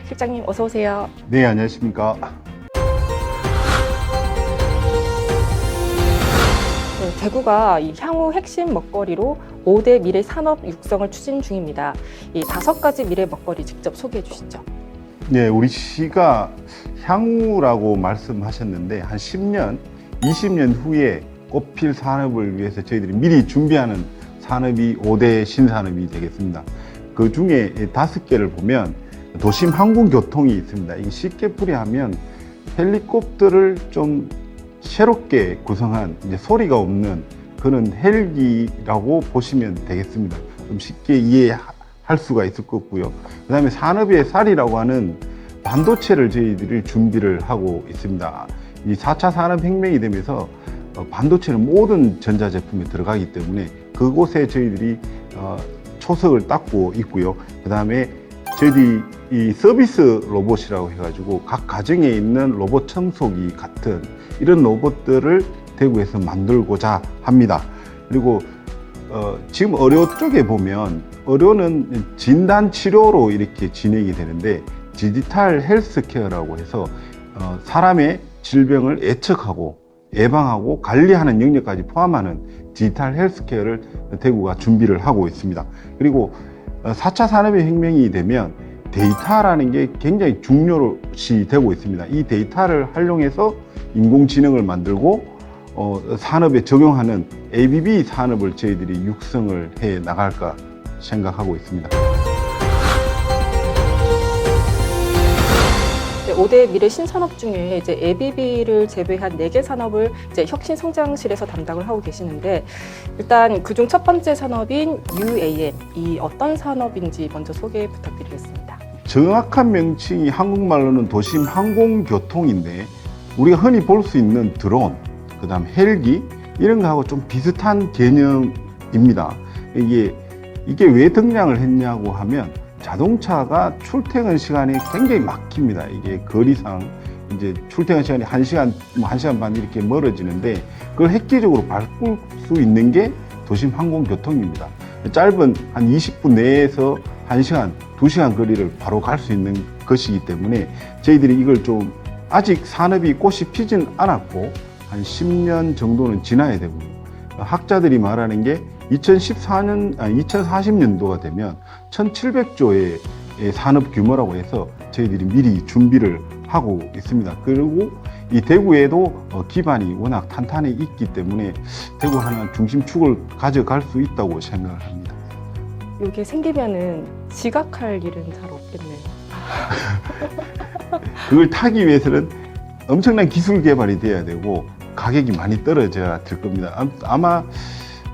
실장님 어서 오세요. 네, 안녕하십니까. 네, 대구가 이 향후 핵심 먹거리로 5대 미래 산업 육성을 추진 중입니다. 이 5가지 미래 먹거리 직접 소개해 주시죠. 네, 우리 시가 향후라고 말씀하셨는데 한 10년, 20년 후에 꽃필 산업을 위해서 저희들이 미리 준비하는 산업이 5대 신산업이 되겠습니다. 그 중에 5개를 보면 도심 항공교통이 있습니다. 이게 쉽게 풀이하면 헬리콥터를 좀 새롭게 구성한 이제 소리가 없는 그런 헬기라고 보시면 되겠습니다. 좀 쉽게 이해할 수가 있을 것 같고요. 그 다음에 산업의 쌀이라고 하는 반도체를 저희들이 준비를 하고 있습니다. 이 4차 산업혁명이 되면서 반도체는 모든 전자제품에 들어가기 때문에 그곳에 저희들이 초석을 닦고 있고요. 그 다음에 저희들이 이 서비스 로봇이라고 해가지고 각 가정에 있는 로봇 청소기 같은 이런 로봇들을 대구에서 만들고자 합니다. 그리고 지금 의료 쪽에 보면 의료는 진단 치료로 이렇게 진행이 되는데 디지털 헬스케어라고 해서 사람의 질병을 예측하고 예방하고 관리하는 영역까지 포함하는 디지털 헬스케어를 대구가 준비를 하고 있습니다. 그리고 4차 산업의 혁명이 되면 데이터라는 게 굉장히 중요시 되고 있습니다. 이 데이터를 활용해서 인공지능을 만들고 산업에 적용하는 ABB 산업을 저희들이 육성을 해 나갈까 생각하고 있습니다. 네, 5대 미래 신산업 중에 이제 ABB를 제외한 4개 산업을 이제 혁신성장실에서 담당을 하고 계시는데 일단 그중 첫 번째 산업인 UAM, 이 어떤 산업인지 먼저 소개 부탁드리겠습니다. 정확한 명칭이 한국말로는 도심 항공교통인데 우리가 흔히 볼 수 있는 드론, 그 다음 헬기 이런 거하고 좀 비슷한 개념입니다. 이게 왜 등장을 했냐고 하면 자동차가 출퇴근 시간이 굉장히 막힙니다. 이게 거리상 이제 출퇴근 시간이 1시간, 1시간 반 이렇게 멀어지는데 그걸 획기적으로 바꿀 수 있는 게 도심 항공교통입니다. 짧은 한 20분 내에서 1시간, 2시간 거리를 바로 갈 수 있는 것이기 때문에 저희들이 이걸 좀 아직 산업이 꽃이 피진 않았고 한 10년 정도는 지나야 되고요. 학자들이 말하는 게 2040년도가 되면 1700조의 산업 규모라고 해서 저희들이 미리 준비를 하고 있습니다. 그리고 이 대구에도 기반이 워낙 탄탄히 있기 때문에 대구 하나 중심축을 가져갈 수 있다고 생각을 합니다. 이게 생기면은 지각할 일은 잘 없겠네요. 그걸 타기 위해서는 엄청난 기술 개발이 돼야 되고 가격이 많이 떨어져야 될 겁니다. 아마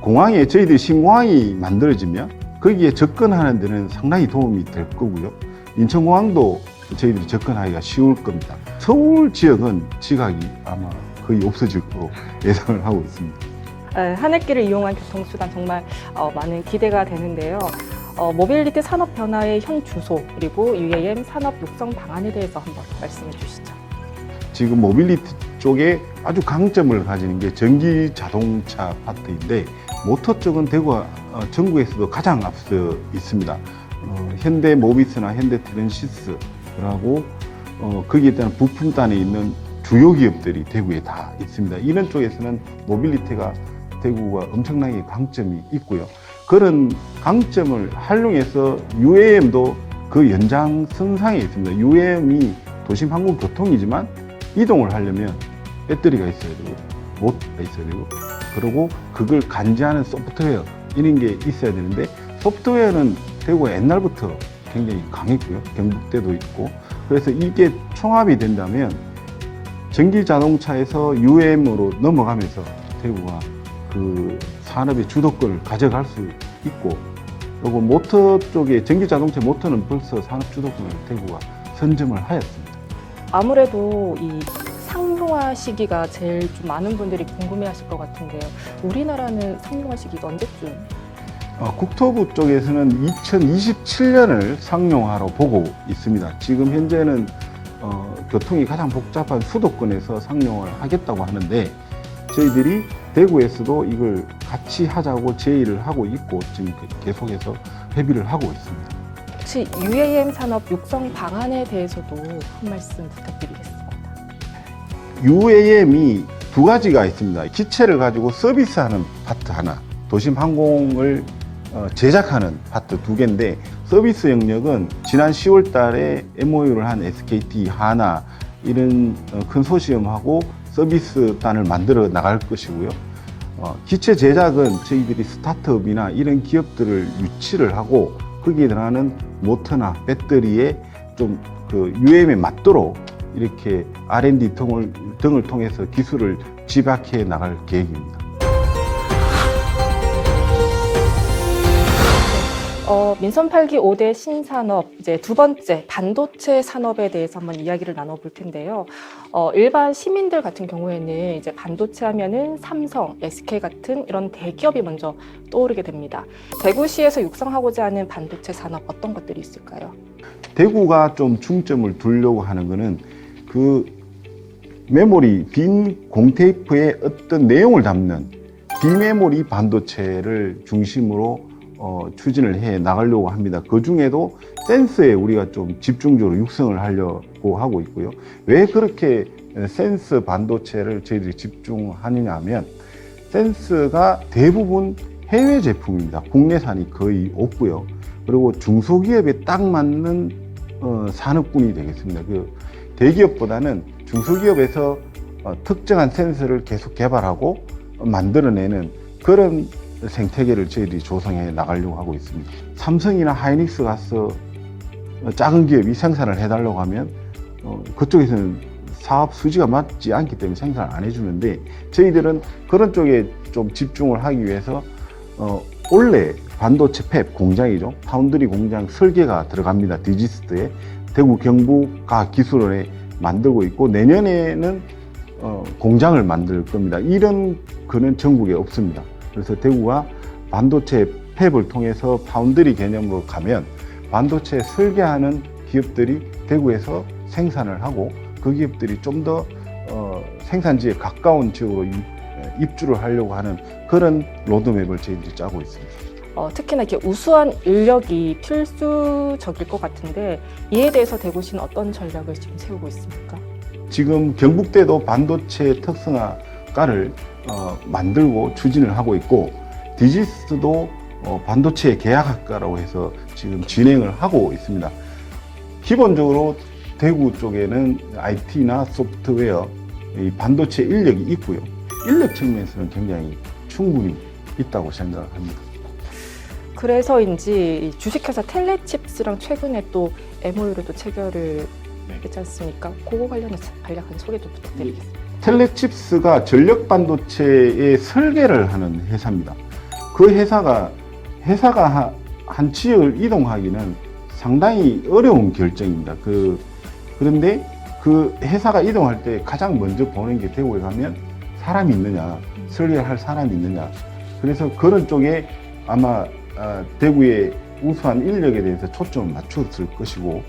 공항에 저희들이 신공항이 만들어지면 거기에 접근하는 데는 상당히 도움이 될 거고요. 인천공항도 저희들이 접근하기가 쉬울 겁니다. 서울 지역은 지각이 아마 거의 없어질 거로 예상을 하고 있습니다. 하늘길을 이용한 교통수단 정말 많은 기대가 되는데요. 모빌리티 산업 변화의 현 주소 그리고 UAM 산업 육성 방안에 대해서 한번 말씀해 주시죠. 지금 모빌리티 쪽에 아주 강점을 가지는 게 전기 자동차 파트인데 모터 쪽은 대구가 전국에서도 가장 앞서 있습니다. 현대 모비스나 현대 트랜시스라고 거기에 따른 부품단에 있는 주요 기업들이 대구에 다 있습니다. 이런 쪽에서는 모빌리티가 대구가 엄청나게 강점이 있고요. 그런 강점을 활용해서 UAM도 그 연장선상에 있습니다. UAM이 도심 항공교통이지만 이동을 하려면 배터리가 있어야 되고 모터가 있어야 되고 그리고 그걸 간지하는 소프트웨어 이런 게 있어야 되는데 소프트웨어는 대구가 옛날부터 굉장히 강했고요. 경북대도 있고 그래서 이게 총합이 된다면 전기 자동차에서 UAM으로 넘어가면서 대구가 그 산업의 주도권을 가져갈 수 있고 그리고 모터 쪽에 전기 자동차 모터는 벌써 산업 주도권을 대구가 선점을 하였습니다. 아무래도 이 상용화 시기가 제일 좀 많은 분들이 궁금해하실 것 같은데요. 우리나라는 상용화 시기가 언제쯤? 국토부 쪽에서는 2027년을 상용화로 보고 있습니다. 지금 현재는 교통이 가장 복잡한 수도권에서 상용화를 하겠다고 하는데 저희들이 대구에서도 이걸 같이 하자고 제의를 하고 있고 지금 계속해서 협의를 하고 있습니다. 혹시 UAM 산업 육성 방안에 대해서도 한 말씀 부탁드리겠습니다. UAM이 두 가지가 있습니다. 기체를 가지고 서비스하는 파트 하나, 도심 항공을 제작하는 파트 두 개인데, 서비스 영역은 지난 10월 달에 MOU를 한 SKT, 하나 이런 컨소시엄하고 서비스단을 만들어 나갈 것이고요. 기체 제작은 저희들이 스타트업이나 이런 기업들을 유치를 하고 거기에 들어가는 모터나 배터리에 좀 그 UAM에 맞도록 이렇게 R&D 등을 통해서 기술을 집약해 나갈 계획입니다. 민선 8기 5대 신산업, 이제 두 번째 반도체 산업에 대해서 한번 이야기를 나눠볼 텐데요. 일반 시민들 같은 경우에는 이제 반도체 하면은 삼성, SK 같은 이런 대기업이 먼저 떠오르게 됩니다. 대구시에서 육성하고자 하는 반도체 산업 어떤 것들이 있을까요? 대구가 좀 중점을 두려고 하는 거는 그 메모리, 빈 공테이프에 어떤 내용을 담는 비메모리 반도체를 중심으로 추진을 해 나가려고 합니다. 그 중에도 센서에 우리가 좀 집중적으로 육성을 하려고 하고 있고요. 왜 그렇게 센서 반도체를 저희들이 집중하느냐 하면, 센서가 대부분 해외 제품입니다. 국내산이 거의 없고요. 그리고 중소기업에 딱 맞는 산업군이 되겠습니다. 그 대기업보다는 중소기업에서 특정한 센서를 계속 개발하고 만들어내는 그런 생태계를 저희들이 조성해 나가려고 하고 있습니다. 삼성이나 하이닉스 가서 작은 기업이 생산을 해달라고 하면 그쪽에서는 사업 수지가 맞지 않기 때문에 생산을 안 해주는데, 저희들은 그런 쪽에 좀 집중을 하기 위해서 원래 반도체 팹 공장이죠. 파운드리 공장 설계가 들어갑니다. 디지스트에 대구 경북과학기술원에 만들고 있고, 내년에는 공장을 만들 겁니다. 이런 거는 전국에 없습니다. 그래서 대구가 반도체 팹을 통해서 파운드리 개념으로 가면 반도체 설계하는 기업들이 대구에서 생산을 하고, 그 기업들이 좀 더 생산지에 가까운 지역으로 입주를 하려고 하는 그런 로드맵을 저희들이 짜고 있습니다. 특히나 이렇게 우수한 인력이 필수적일 것 같은데, 이에 대해서 대구시는 어떤 전략을 지금 세우고 있습니까? 지금 경북대도 반도체 특성화과를 만들고 추진을 하고 있고, 디지스도 반도체 계약학과라고 해서 지금 진행을 하고 있습니다. 기본적으로 대구 쪽에는 IT나 소프트웨어, 이 반도체 인력이 있고요. 인력 측면에서는 굉장히 충분히 있다고 생각합니다. 그래서인지 주식회사 텔레칩스랑 최근에 또 MOU를 또 체결을 했지 않습니까? 그거 관련해서 간략한 소개 좀 부탁드리겠습니다. 텔레칩스가 전력 반도체의 설계를 하는 회사입니다. 그 회사가 한 지역을 이동하기는 상당히 어려운 결정입니다. 그런데 그 회사가 이동할 때 가장 먼저 보는 게 대구에 가면 사람이 있느냐, 설계를 할 사람이 있느냐. 그래서 그런 쪽에 아마 대구의 우수한 인력에 대해서 초점을 맞췄을 것이고,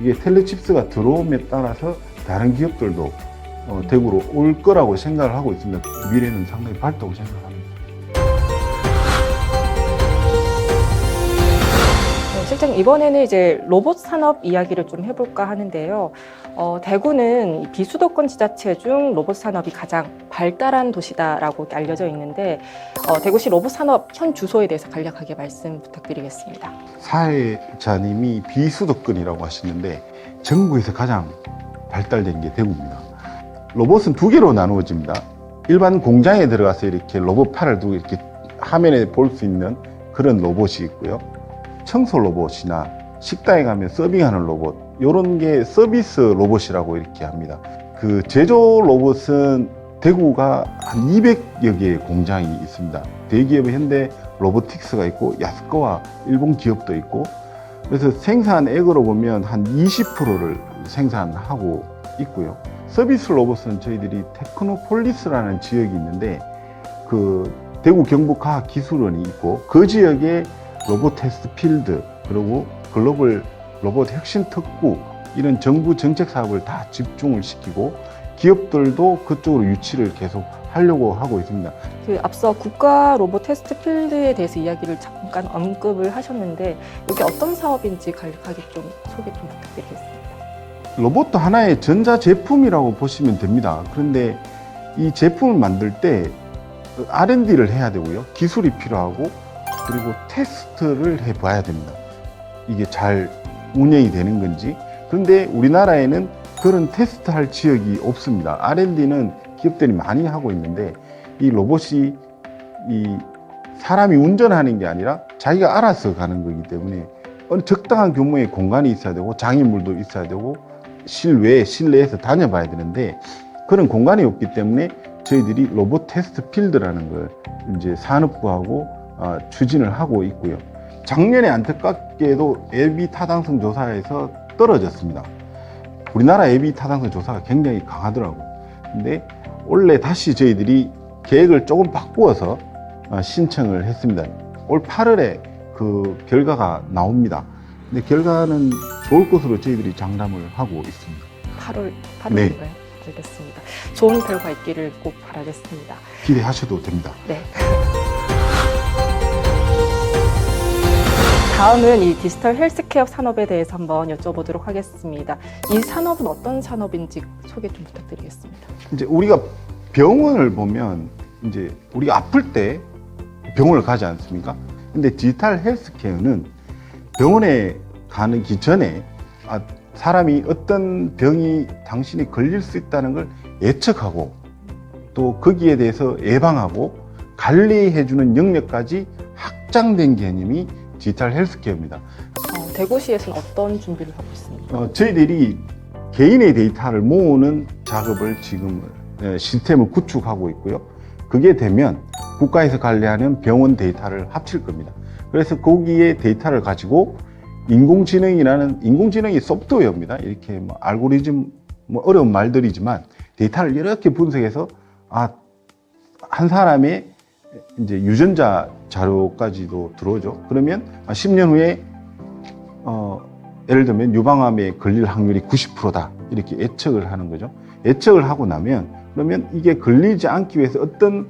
이게 텔레칩스가 들어옴에 따라서 다른 기업들도 대구로 올 거라고 생각을 하고 있습니다. 미래는 상당히 밝다고 생각합니다. 실장, 이번에는 이제 로봇 산업 이야기를 좀 해볼까 하는데요. 대구는 비수도권 지자체 중 로봇 산업이 가장 발달한 도시다라고 알려져 있는데, 대구시 로봇 산업 현 주소에 대해서 간략하게 말씀 부탁드리겠습니다. 사회자님이 비수도권이라고 하시는데, 전국에서 가장 발달된 게 대구입니다. 로봇은 두 개로 나누어집니다. 일반 공장에 들어가서 이렇게 로봇팔을 두고 이렇게 화면에 볼 수 있는 그런 로봇이 있고요. 청소 로봇이나 식당에 가면 서빙하는 로봇, 이런 게 서비스 로봇이라고 이렇게 합니다. 그 제조 로봇은 대구가 한 200여 개의 공장이 있습니다. 대기업의 현대 로보틱스가 있고, 야스코와 일본 기업도 있고, 그래서 생산액으로 보면 한 20%를 생산하고 있고요. 서비스 로봇은 저희들이 테크노폴리스라는 지역이 있는데, 그 대구 경북과학기술원이 있고, 그 지역에 로봇 테스트 필드, 그리고 글로벌 로봇 혁신 특구, 이런 정부 정책 사업을 다 집중을 시키고 기업들도 그쪽으로 유치를 계속 하려고 하고 있습니다. 그 앞서 국가 로봇 테스트 필드에 대해서 이야기를 잠깐 언급을 하셨는데 이게 어떤 사업인지 간략하게 좀 소개 좀 부탁드리겠습니다. 로봇도 하나의 전자 제품이라고 보시면 됩니다. 그런데 이 제품을 만들 때 R&D를 해야 되고요. 기술이 필요하고 그리고 테스트를 해봐야 됩니다. 이게 잘 운영이 되는 건지. 그런데 우리나라에는 그런 테스트할 지역이 없습니다. R&D는 기업들이 많이 하고 있는데 이 로봇이 이 사람이 운전하는 게 아니라 자기가 알아서 가는 거기 때문에 어느 적당한 규모의 공간이 있어야 되고 장애물도 있어야 되고 실내에서 다녀봐야 되는데 그런 공간이 없기 때문에 저희들이 로봇 테스트 필드라는 걸 이제 산업부하고 추진을 하고 있고요. 작년에 안타깝게도 예비 타당성 조사에서 떨어졌습니다. 우리나라 예비 타당성 조사가 굉장히 강하더라고요. 근데 올해 다시 저희들이 계획을 조금 바꾸어서 신청을 했습니다. 올 8월에 그 결과가 나옵니다. 근데 결과는 좋을 것으로 저희들이 장담을 하고 있습니다. 8월인가요? 네. 알겠습니다. 좋은 결과 있기를 꼭 바라겠습니다. 기대하셔도 됩니다. 네. 다음은 이 디지털 헬스케어 산업에 대해서 한번 여쭤보도록 하겠습니다. 이 산업은 어떤 산업인지 소개 좀 부탁드리겠습니다. 이제 우리가 병원을 보면 이제 우리가 아플 때 병원을 가지 않습니까? 근데 디지털 헬스케어는 병원에 가기 전에 사람이 어떤 병이 당신이 걸릴 수 있다는 걸 예측하고 또 거기에 대해서 예방하고 관리해주는 영역까지 확장된 개념이 디지털 헬스케어입니다. 대구시에서는 어떤 준비를 하고 있습니까? 저희들이 개인의 데이터를 모으는 작업을 지금 시스템을 구축하고 있고요. 그게 되면 국가에서 관리하는 병원 데이터를 합칠 겁니다. 그래서 거기에 데이터를 가지고 인공지능이 소프트웨어입니다. 이렇게 뭐 알고리즘 어려운 말들이지만 데이터를 이렇게 분석해서 한 사람의 이제 유전자 자료까지도 들어오죠. 그러면 10년 후에 예를 들면 유방암에 걸릴 확률이 90%다 이렇게 예측을 하는 거죠. 예측을 하고 나면 그러면 이게 걸리지 않기 위해서 어떤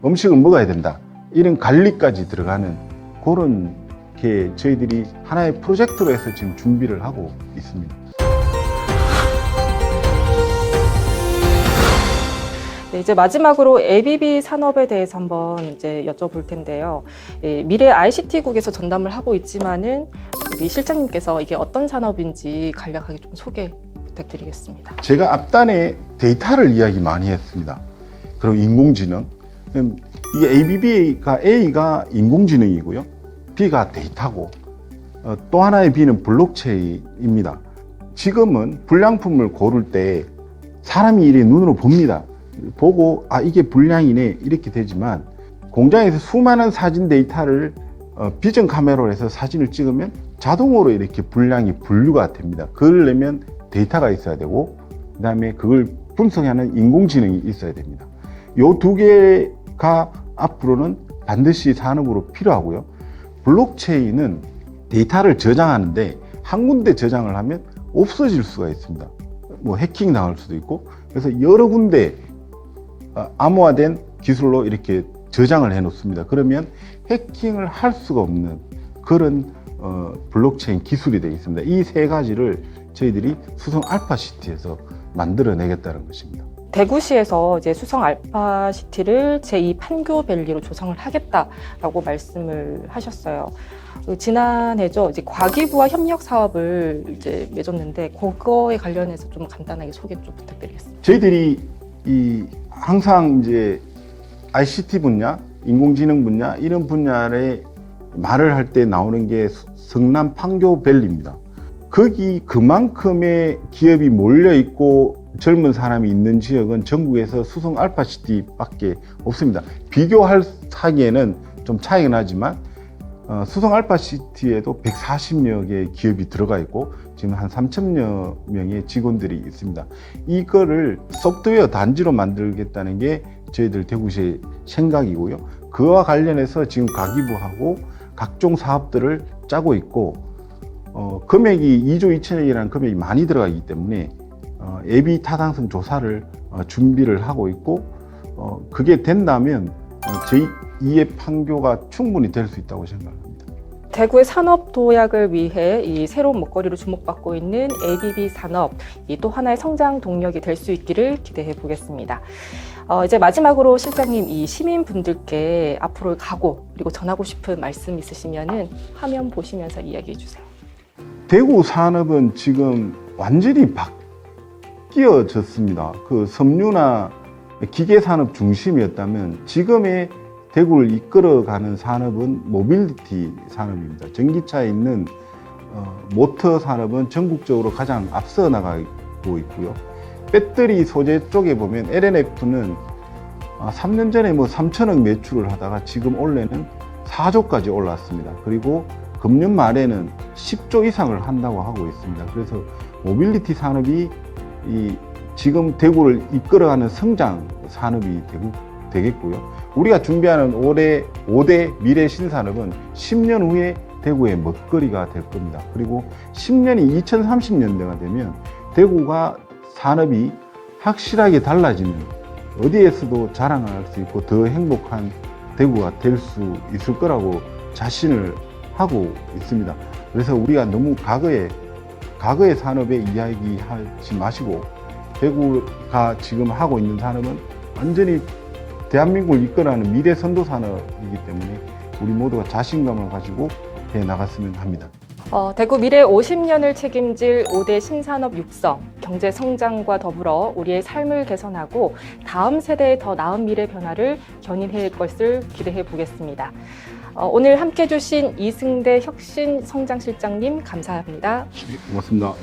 음식을 먹어야 된다 이런 관리까지 들어가는 그런 게 저희들이 하나의 프로젝트로 해서 지금 준비를 하고 있습니다. 네, 이제 마지막으로 ABB 산업에 대해서 한번 이제 여쭤볼 텐데요. 미래 ICT국에서 전담을 하고 있지만은 우리 실장님께서 이게 어떤 산업인지 간략하게 좀 소개 부탁드리겠습니다. 제가 앞단에 데이터를 이야기 많이 했습니다. 그리고 인공지능. 이게 ABB가 A가 인공지능이고요. B가 데이터고 또 하나의 B는 블록체인입니다. 지금은 불량품을 고를 때 사람이 이렇게 눈으로 봅니다. 보고 이게 불량이네 이렇게 되지만 공장에서 수많은 사진 데이터를 비전 카메라로 해서 사진을 찍으면 자동으로 이렇게 불량이 분류가 됩니다. 그러려면 데이터가 있어야 되고 그 다음에 그걸 분석하는 인공지능이 있어야 됩니다. 이 두 개가 앞으로는 반드시 산업으로 필요하고요. 블록체인은 데이터를 저장하는데 한 군데 저장을 하면 없어질 수가 있습니다. 뭐 해킹 당할 수도 있고 그래서 여러 군데 암호화된 기술로 이렇게 저장을 해 놓습니다. 그러면 해킹을 할 수가 없는 그런 블록체인 기술이 되어 있습니다. 이 세 가지를 저희들이 수성 알파시티에서 만들어내겠다는 것입니다. 대구시에서 이제 수성 알파시티를 제2 판교밸리로 조성을 하겠다라고 말씀을 하셨어요. 지난해죠. 이제 과기부와 협력 사업을 이제 맺었는데 그거에 관련해서 좀 간단하게 소개 좀 부탁드리겠습니다. 저희들이 항상 이제 ICT 분야, 인공지능 분야 이런 분야에 말을 할 때 나오는 게 성남 판교밸리입니다. 거기 그만큼의 기업이 몰려 있고 젊은 사람이 있는 지역은 전국에서 수성 알파시티밖에 없습니다. 비교하기에는 좀 차이가 나지만 수성 알파시티에도 140여 개의 기업이 들어가 있고 지금 한 3,000여 명의 직원들이 있습니다. 이거를 소프트웨어 단지로 만들겠다는 게 저희들 대구시의 생각이고요. 그와 관련해서 지금 가기부하고 각종 사업들을 짜고 있고 금액이 2조 2천억이라는 금액이 많이 들어가기 때문에 예비 타당성 조사를 준비를 하고 있고 그게 된다면 제2의 판교가 충분히 될 수 있다고 생각합니다. 대구의 산업 도약을 위해 이 새로운 먹거리로 주목받고 있는 ABB 산업, 이 또 하나의 성장 동력이 될 수 있기를 기대해 보겠습니다. 이제 마지막으로 실장님, 이 시민분들께 앞으로의 각오 그리고 전하고 싶은 말씀 있으시면은 화면 보시면서 이야기해 주세요. 대구 산업은 지금 완전히 바뀌어졌습니다. 그 섬유나 기계 산업 중심이었다면 지금의 대구를 이끌어가는 산업은 모빌리티 산업입니다. 전기차에 있는 모터 산업은 전국적으로 가장 앞서 나가고 있고요. 배터리 소재 쪽에 보면 LNF는 3년 전에 3천억 매출을 하다가 지금 올해는 4조까지 올랐습니다. 그리고 금년 말에는 10조 이상을 한다고 하고 있습니다. 그래서 모빌리티 산업이 지금 대구를 이끌어가는 성장 산업이 되겠고요. 우리가 준비하는 올해 5대 미래 신산업은 10년 후에 대구의 먹거리가 될 겁니다. 그리고 10년이 2030년대가 되면 대구가 산업이 확실하게 달라지면 어디에서도 자랑할 수 있고 더 행복한 대구가 될 수 있을 거라고 자신을 하고 있습니다. 그래서 우리가 너무 과거의 산업에 이야기하지 마시고 대구가 지금 하고 있는 산업은 완전히 대한민국을 이끌어가는 미래 선도 산업이기 때문에 우리 모두가 자신감을 가지고 해 나갔으면 합니다. 대구 미래 50년을 책임질 5대 신산업 육성, 경제 성장과 더불어 우리의 삶을 개선하고 다음 세대의 더 나은 미래 변화를 견인할 것을 기대해 보겠습니다. 오늘 함께 해주신 이승대 혁신성장실장님 감사합니다. 고맙습니다.